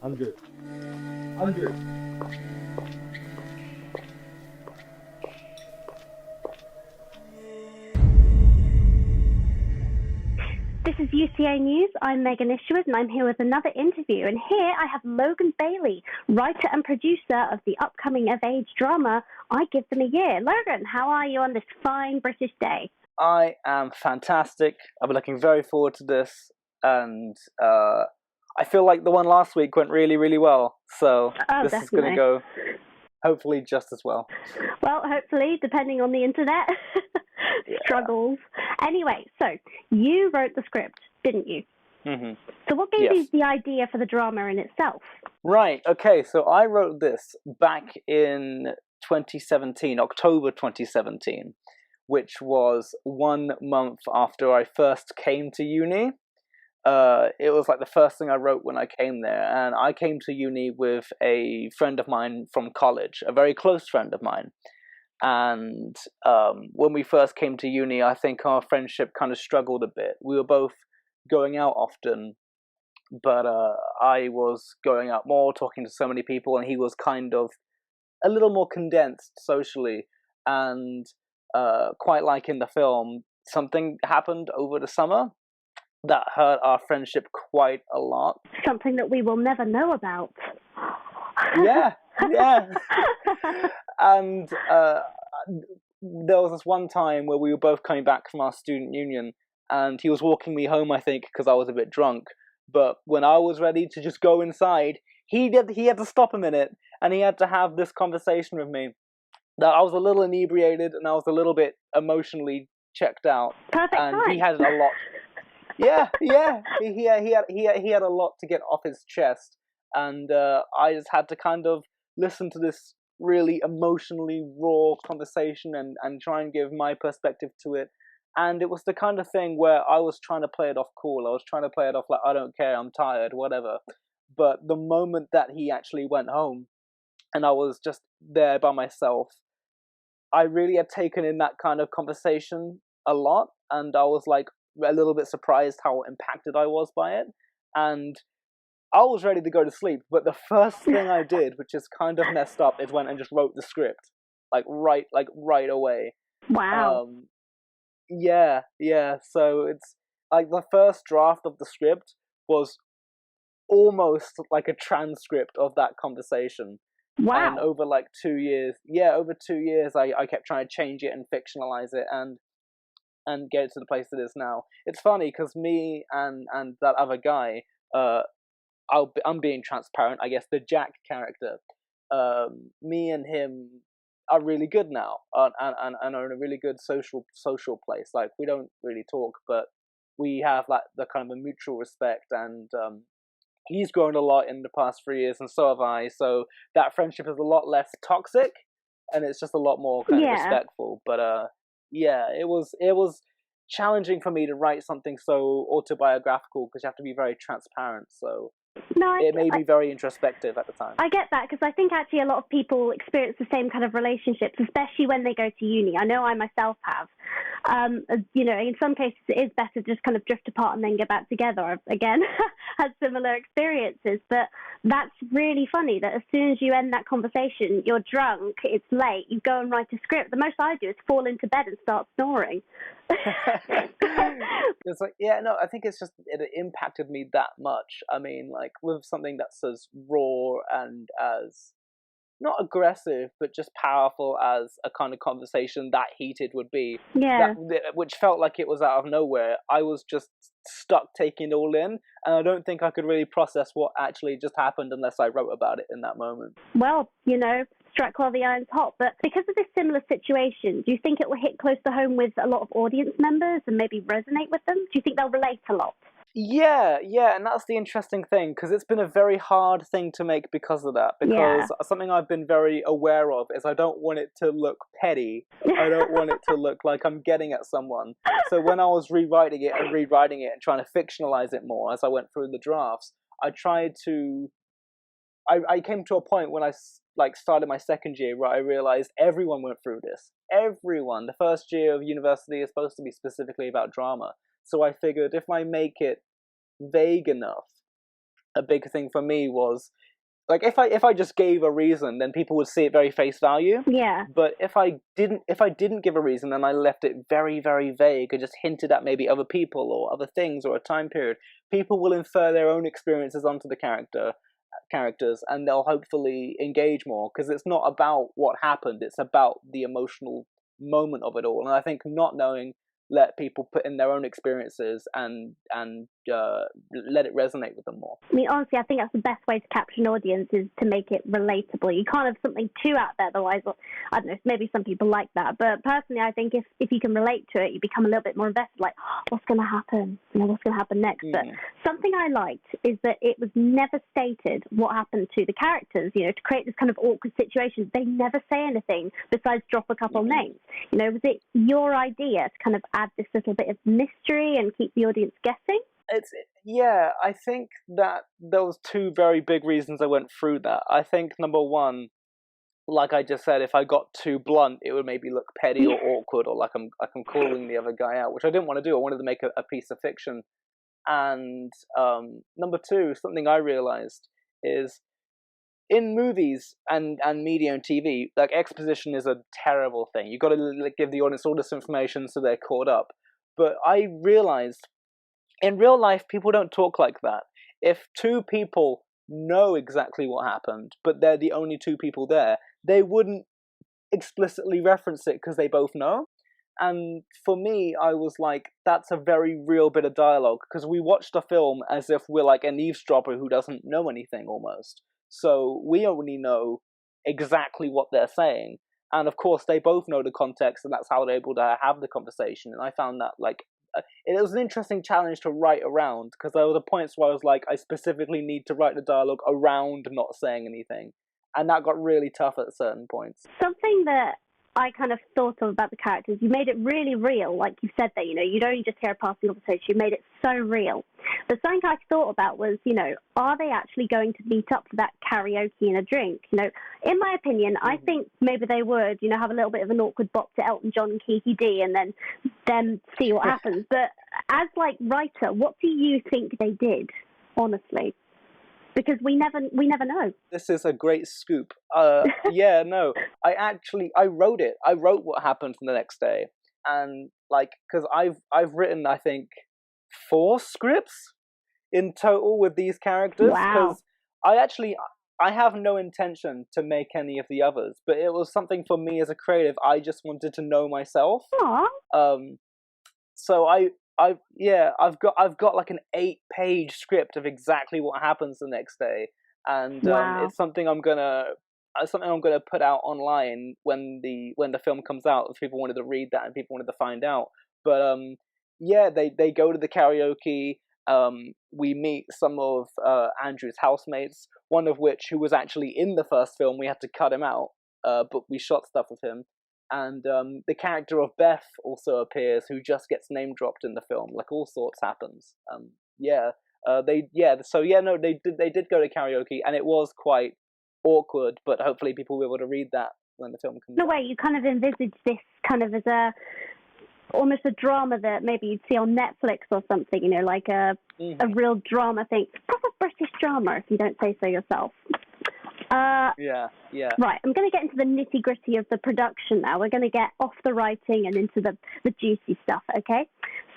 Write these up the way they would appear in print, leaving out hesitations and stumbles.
100. 100. This is UCA News. I'm Megan Isherwood, and I'm here with another interview. And here I have Logan Bailey, writer and producer of the upcoming of age drama, I Give Them a Year. Logan, how are you on this fine British day? I am fantastic. I've been looking very forward to this, and I feel like the one last week went really, really well. So this definitely is going to go hopefully just as well. Well, hopefully, depending on the internet struggles. Anyway, so you wrote the script, didn't you? Mm-hmm. So what gave you the idea for the drama in itself? Right, okay, so I wrote this back in 2017, October 2017, which was 1 month after I first came to uni. It was like the first thing I wrote when I came there, and I came to uni with a friend of mine from college, a very close friend of mine. And when we first came to uni, I think our friendship kind of struggled a bit. We were both going out often, but I was going out more, talking to so many people, and he was kind of a little more condensed socially. And quite like in the film, something happened over the summer that hurt our friendship quite a lot. Something that we will never know about. Yeah. And there was this one time where we were both coming back from our student union, and he was walking me home, I think, because I was a bit drunk. But when I was ready to just go inside, he had to stop a minute, and he had to have this conversation with me. That I was a little inebriated, and I was a little bit emotionally checked out. Perfect and time. He had a lot. Yeah. He had a lot to get off his chest, and I just had to kind of listen to this really emotionally raw conversation and try and give my perspective to it. And it was the kind of thing where I was trying to play it off cool. I was trying to play it off like, I don't care, I'm tired, whatever. But the moment that he actually went home and I was just there by myself, I really had taken in that kind of conversation a lot, and I was like a little bit surprised how impacted I was by it. And I was ready to go to sleep, but the first thing I did, which is kind of messed up, is went and just wrote the script, right away. Wow. Yeah. So it's like the first draft of the script was almost like a transcript of that conversation. Wow. And over like 2 years, I kept trying to change it and fictionalize it and get it to the place it is now. It's funny because me and that other guy, I'm being transparent, I guess, the Jack character, me and him are really good now, and are in a really good social place. Like, we don't really talk, but we have like the kind of a mutual respect, and he's grown a lot in the past 3 years, and so have I. So that friendship is a lot less toxic, and it's just a lot more kind of respectful. But it was challenging for me to write something so autobiographical because you have to be very transparent. So it made me very introspective at the time. I get that, because I think actually a lot of people experience the same kind of relationships, especially when they go to uni. I know I myself have. In some cases it is better to just kind of drift apart and then get back together. I've, again, had similar experiences, but that's really funny that as soon as you end that conversation, you're drunk, it's late, you go and write a script. The most I do is fall into bed and start snoring. It's like, I think it's just, it impacted me that much. I mean, like, with something that's as raw and as not aggressive, but just powerful as a kind of conversation that heated would be. Yeah. Which felt like it was out of nowhere. I was just stuck taking it all in, and I don't think I could really process what actually just happened unless I wrote about it in that moment. Well, struck while the iron's hot. But because of this similar situation, do you think it will hit close to home with a lot of audience members and maybe resonate with them? Do you think they'll relate a lot? Yeah, and that's the interesting thing, because it's been a very hard thing to make because of that. Because something I've been very aware of is I don't want it to look petty. I don't want it to look like I'm getting at someone. So when I was rewriting it and trying to fictionalize it more as I went through the drafts, I tried to... I came to a point when I started my second year where I realized everyone went through this. Everyone. The first year of university is supposed to be specifically about drama. So I figured if I make it vague enough, a big thing for me was, like, if I just gave a reason, then people would see it very face value. Yeah. But if I didn't give a reason and I left it very, very vague, and just hinted at maybe other people or other things or a time period, people will infer their own experiences onto the characters, and they'll hopefully engage more, because it's not about what happened, it's about the emotional moment of it all. And I think not knowing let people put in their own experiences and let it resonate with them more. I mean, honestly, I think that's the best way to capture an audience, is to make it relatable. You can't have something too out there, otherwise, I don't know, maybe some people like that. But personally, I think if you can relate to it, you become a little bit more invested, like, oh, what's going to happen? You know, what's going to happen next? But something I liked is that it was never stated what happened to the characters, you know, to create this kind of awkward situation. They never say anything besides drop a couple names. You know, was it your idea to kind of add this little bit of mystery and keep the audience guessing? I think that there was two very big reasons I went through that. I think number one, like I just said, if I got too blunt, it would maybe look petty or awkward, or like I'm calling the other guy out, which I didn't want to do. I wanted to make a piece of fiction. And number two, something I realized is, in movies and media and TV, like, exposition is a terrible thing. You've got to give the audience all this information so they're caught up. But I realized, in real life, people don't talk like that. If two people know exactly what happened, but they're the only two people there, they wouldn't explicitly reference it because they both know. And for me, I was like, that's a very real bit of dialogue, because we watched the film as if we're like an eavesdropper who doesn't know anything, almost. So we only know exactly what they're saying. And of course, they both know the context, and that's how they're able to have the conversation. And I found that, like, it was an interesting challenge to write around, because there were points where I was like, I specifically need to write the dialogue around not saying anything. And that got really tough at certain points. Something that I kind of thought of about the characters, you made it really real, like you said there, you know, you don't just hear a passing conversation, you made it so real. But something I thought about was, you know, are they actually going to meet up for that karaoke and a drink? You know, in my opinion, I think maybe they would, you know, have a little bit of an awkward bop to Elton John and Kiki D, and then see what happens. But as, like, writer, what do you think they did, honestly? Because we never know. This is a great scoop. Yeah, no, I wrote it. I wrote what happened the next day, and, like, because I've written, I think, 4 scripts in total with these characters. Wow. Because I have no intention to make any of the others, but it was something for me as a creative. I just wanted to know myself. Aww. So I've got like an 8-page script of exactly what happens the next day, and wow. It's something I'm gonna put out online when the film comes out, if people wanted to read that and people wanted to find out. But they go to the karaoke. We meet some of Andrew's housemates, one of which, who was actually in the first film, we had to cut him out, but we shot stuff with him. And the character of Beth also appears, who just gets name dropped in the film. Like, all sorts happens. They did go to karaoke, and it was quite awkward, but hopefully people will be able to read that when the film comes out. In a way, you kind of envisage this kind of as almost a drama that maybe you'd see on Netflix or something, you know, like a real drama thing. Proper British drama, if you don't say so yourself. Yeah. Right, I'm going to get into the nitty-gritty of the production now. We're going to get off the writing and into the juicy stuff, okay?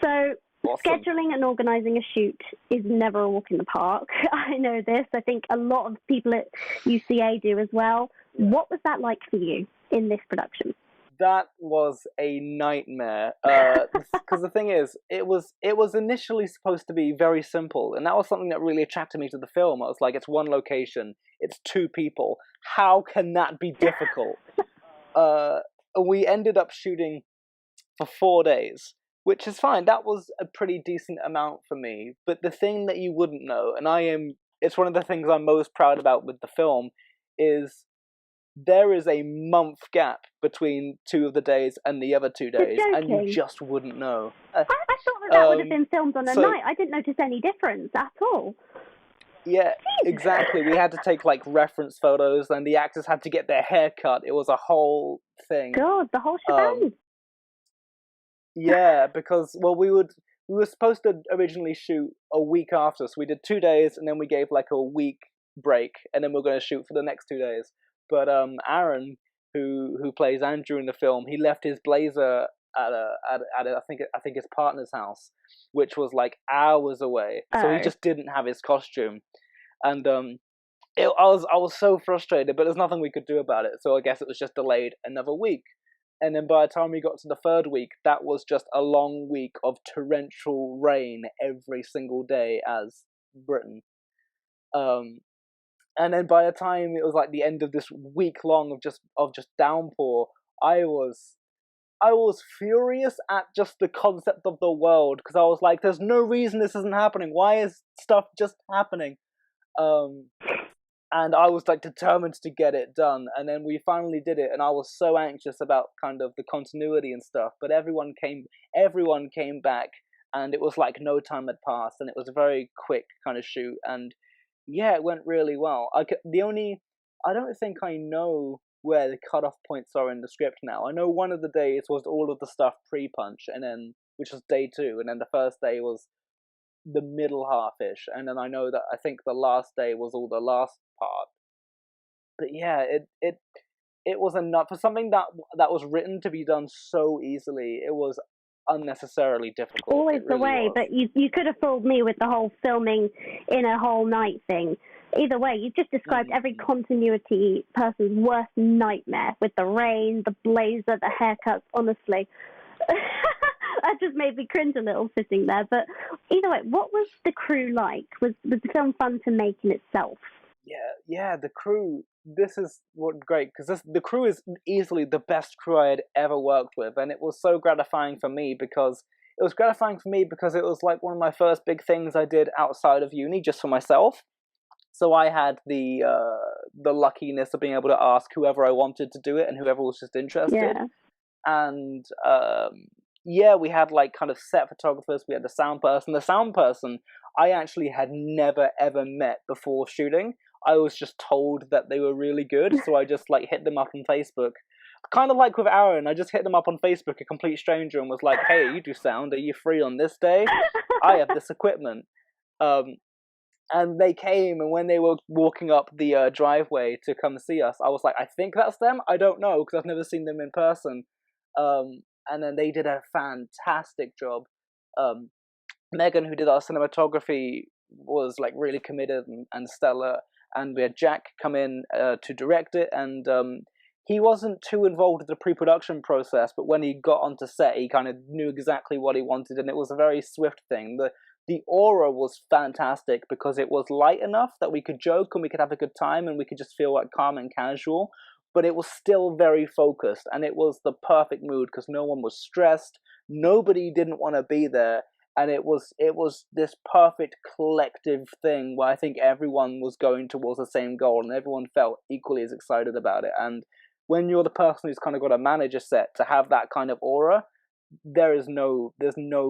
So, awesome. Scheduling and organising a shoot is never a walk in the park. I know this. I think a lot of people at UCA do as well. Yeah. What was that like for you in this production? That was a nightmare. Because the thing is, it was initially supposed to be very simple, and that was something that really attracted me to the film. I was like, it's one location, it's 2 people. How can that be difficult? We ended up shooting for 4 days, which is fine. That was a pretty decent amount for me. But the thing that you wouldn't know, and it's one of the things I'm most proud about with the film, is there is a month gap between 2 of the days and the other 2 days, and you just wouldn't know. I thought that would have been filmed on a night. I didn't notice any difference at all. Yeah, exactly. We had to take, like, reference photos, and the actors had to get their hair cut. It was a whole thing. God, the whole shebang. Yeah, because, well, we we were supposed to originally shoot a week after, so we did 2 days, and then we gave like a week break, and then we are going to shoot for the next 2 days. But Aaron, who plays Andrew in the film, he left his blazer at I think his partner's house, which was like hours away. So he just didn't have his costume, and I was so frustrated, but there's nothing we could do about it. So I guess it was just delayed another week. And then by the time we got to the third week, that was just a long week of torrential rain every single day as Britain. And then by the time it was like the end of this week long of just downpour, I was furious at just the concept of the world, because I was like, there's no reason this isn't happening. Why is stuff just happening? And I was like determined to get it done, and then we finally did it, and I was so anxious about kind of the continuity and stuff, but everyone came back, and it was like no time had passed, and it was a very quick kind of shoot, and yeah, it went really well. I don't think I know where the cutoff points are in the script now. I know one of the days was all of the stuff pre-punch, and then, which was day 2, and then the first day was the middle half-ish, and then I know that I think the last day was all the last part. But yeah, it was enough for something that was written to be done so easily. It was unnecessarily difficult. Always the way, but you could have fooled me with the whole filming in a whole night thing. Either way, you just described every continuity person's worst nightmare, with the rain, the blazer, the haircuts, honestly. That just made me cringe a little sitting there. But either way, what was the crew like? Was the film fun to make in itself? Yeah, the crew. This is what great, because the crew is easily the best crew I had ever worked with, and it was so gratifying for me because it was like one of my first big things I did outside of uni, just for myself. So I had the luckiness of being able to ask whoever I wanted to do it and whoever was just interested. Yeah. And yeah, we had like kind of set photographers. We had the sound person. The sound person I actually had never ever met before shooting. I was just told that they were really good, so I just like hit them up on Facebook. Kind of like with Aaron, I just hit them up on Facebook, a complete stranger, and was like, "Hey, you do sound? Are you free on this day? I have this equipment." And they came, and when they were walking up the driveway to come see us, I was like, "I think that's them. I don't know, because I've never seen them in person." And then they did a fantastic job. Megan, who did our cinematography, was like really committed and stellar. And we had Jack come in to direct it, and he wasn't too involved with the pre-production process, but when he got onto set, he kind of knew exactly what he wanted, and it was a very swift thing. The aura was fantastic because it was light enough that we could joke and we could have a good time and we could just feel like calm and casual, but it was still very focused, and it was the perfect mood because no one was stressed, nobody didn't want to be there. And it was this perfect collective thing where I think everyone was going towards the same goal and everyone felt equally as excited about it. And when you're the person who's kind of got to manage a set, to have that kind of aura, there's no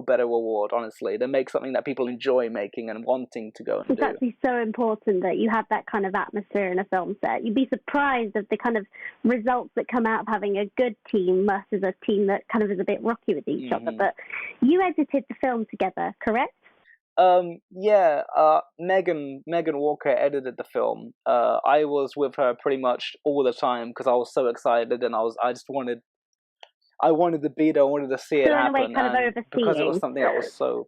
better reward, honestly, to make something that people enjoy making and wanting to go and do. It's actually so important that you have that kind of atmosphere in a film set. You'd be surprised at the kind of results that come out of having a good team versus a team that kind of is a bit rocky with each other. But you edited the film together, correct? Yeah, Megan Walker edited the film. I was with her pretty much all the time because I was so excited, and I wanted to be there. I wanted to see it happen. So in a way, kind of overseeing. Because it was something that was so.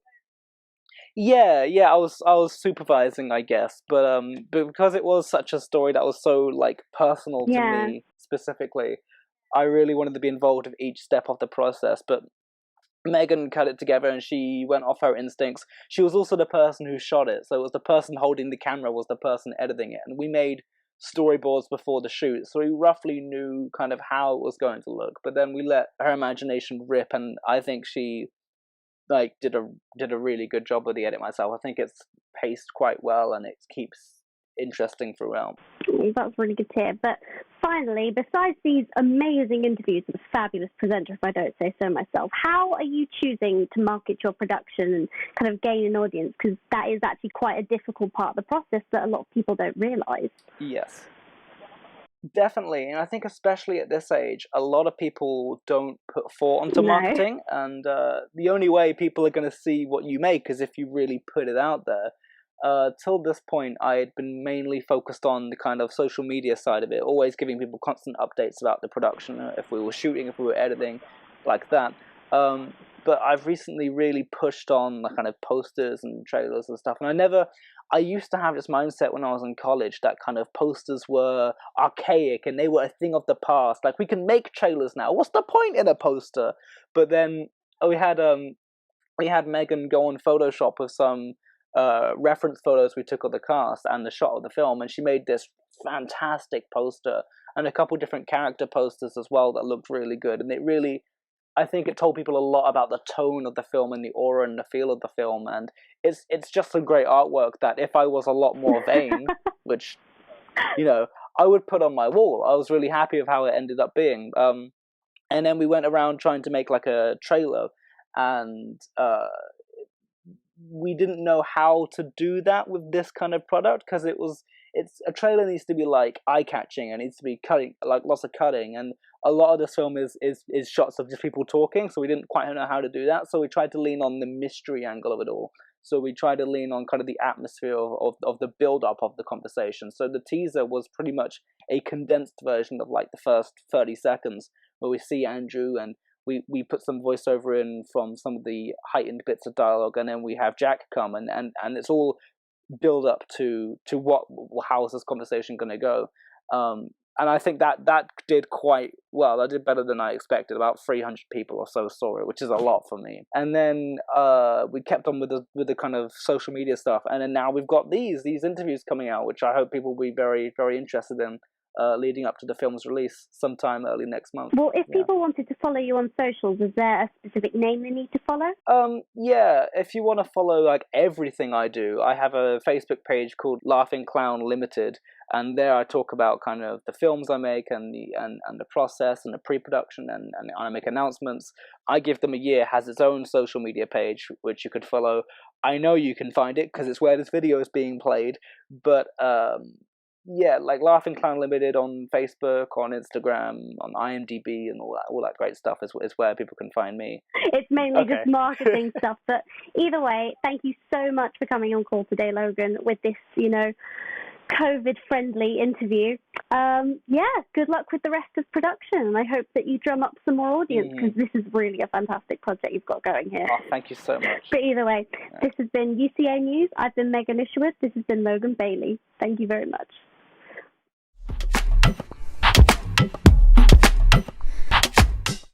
Yeah, I was supervising, I guess, but because it was such a story that was so like personal to me specifically, I really wanted to be involved with each step of the process. But Megan cut it together, and she went off her instincts. She was also the person who shot it, so it was the person holding the camera was the person editing it, and we made storyboards before the shoot, so we roughly knew kind of how it was going to look, but then we let her imagination rip, and I think she like did a really good job with the edit myself. I think it's paced quite well and it keeps interesting throughout. That's really good to hear. But finally, besides these amazing interviews with a fabulous presenter, if I don't say so myself, how are you choosing to market your production and kind of gain an audience? Because that is actually quite a difficult part of the process that a lot of people don't realise. Yes. Definitely, and I think especially at this age, a lot of people don't put thought onto No. marketing, and the only way people are going to see what you make is if you really put it out there. Till this point, I had been mainly focused on the kind of social media side of it, always giving people constant updates about the production, if we were shooting, if we were editing, like that. But I've recently really pushed on the kind of posters and trailers and stuff, and I used to have this mindset when I was in college that kind of posters were archaic and they were a thing of the past. Like, we can make trailers now. What's the point in a poster? But then we had Megan go on Photoshop with some reference photos we took of the cast and the shot of the film, and she made this fantastic poster and a couple different character posters as well that looked really good. And it really, I think it told people a lot about the tone of the film and the aura and the feel of the film, and it's just some great artwork that if I was a lot more vain, which, you know, I would put on my wall. I was really happy with how it ended up being. And then we went around trying to make like a trailer, and we didn't know how to do that with this kind of product, because it's a trailer needs to be like eye-catching and needs to be cutting, like lots of cutting, and a lot of this film is shots of just people talking, so we didn't quite know how to do that. So we tried to lean on the mystery angle of it all. So we tried to lean on kind of the atmosphere of the build-up of the conversation. So the teaser was pretty much a condensed version of like the first 30 seconds, where we see Andrew, and we put some voiceover in from some of the heightened bits of dialogue, and then we have Jack come, and it's all build up to how is this conversation going to go. And I think that did quite well. That did better than I expected. About 300 people or so saw it, which is a lot for me. And then we kept on with the kind of social media stuff, and then now we've got these interviews coming out, which I hope people will be very, very interested in, leading up to the film's release sometime early next month. Well, if people wanted to follow you on socials, is there a specific name they need to follow? Yeah, if you want to follow like everything I do, I have a Facebook page called Laughing Clown Limited, and there I talk about kind of the films I make and the process and the pre-production, and I make announcements. I Give Them a Year has its own social media page, which you could follow. I know you can find it because it's where this video is being played, but yeah, like Laughing Clown Limited on Facebook, on Instagram, on IMDb, and all that great stuff is where people can find me. It's mainly just marketing stuff, but either way, thank you so much for coming on call today, Logan, with this, COVID-friendly interview. Good luck with the rest of production, and I hope that you drum up some more audience, because this is really a fantastic project you've got going here. Oh, thank you so much. But either way, This has been UCA News. I've been Megan Isherwood. This has been Logan Bailey. Thank you very much.